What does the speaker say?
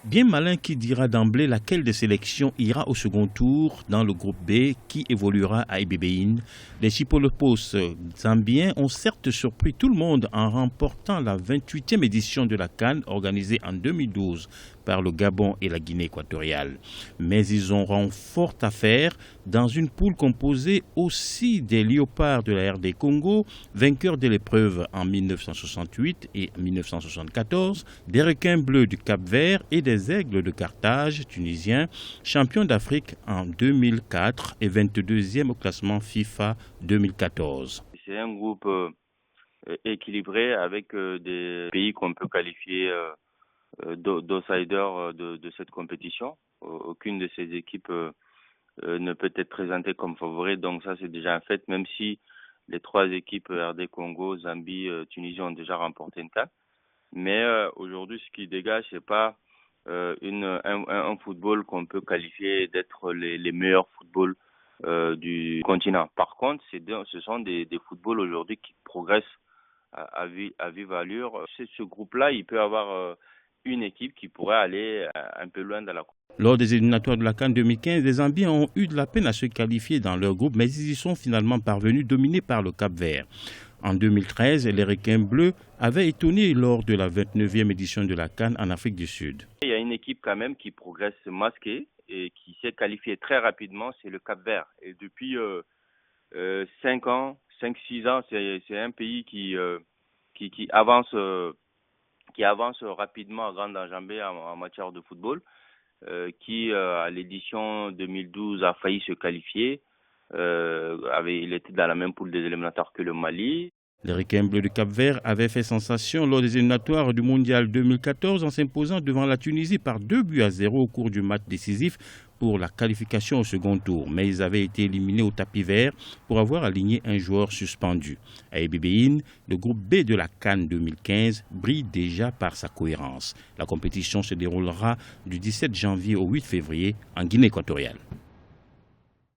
Bien malin qui dira d'emblée laquelle des sélections ira au second tour dans le groupe B qui évoluera à Ebébéine. Les Chipolopos zambiens ont certes surpris tout le monde en remportant la 28e édition de la CAN organisée en 2012 par le Gabon et la Guinée équatoriale. Mais ils auront fort à faire dans une poule composée aussi des Léopards de la RD Congo, vainqueurs de l'épreuve en 1968 et 1974, des Requins bleus du Cap-Vert et des Aigles de Carthage, tunisiens, champions d'Afrique en 2004 et 22e au classement FIFA 2014. C'est un groupe équilibré avec des pays qu'on peut qualifier d'outsiders de cette compétition. Aucune de ces équipes ne peut être présentée comme favorite, donc ça c'est déjà un fait, même si les trois équipes RD Congo, Zambie, Tunisie ont déjà remporté une CAN. Mais aujourd'hui, ce qui dégage, c'est pas un football qu'on peut qualifier d'être les meilleurs footballs du continent. Par contre, ce sont des footballs aujourd'hui qui progressent à vive allure. Ce groupe-là, il peut avoir une équipe qui pourrait aller un peu loin dans la Coupe. Lors des éliminatoires de la CAN 2015, les Zambiens ont eu de la peine à se qualifier dans leur groupe, mais ils y sont finalement parvenus, dominés par le Cap-Vert. En 2013, les Requins bleus avaient étonné lors de la 29e édition de la CAN en Afrique du Sud. Il y a une équipe quand même qui progresse masquée et qui s'est qualifiée très rapidement, c'est le Cap-Vert. Et depuis 5 ans, 5-6 ans, c'est un pays qui avance rapidement à grande enjambée en matière de football, qui à l'édition 2012 a failli se qualifier. Il était dans la même poule des éliminatoires que le Mali. Les Requins bleus du Cap-Vert avaient fait sensation lors des éliminatoires du Mondial 2014 en s'imposant devant la Tunisie par 2-0 au cours du match décisif pour la qualification au second tour. Mais ils avaient été éliminés au tapis vert pour avoir aligné un joueur suspendu. À Ebébéine, le groupe B de la CAN 2015 brille déjà par sa cohérence. La compétition se déroulera du 17 janvier au 8 février en Guinée équatoriale.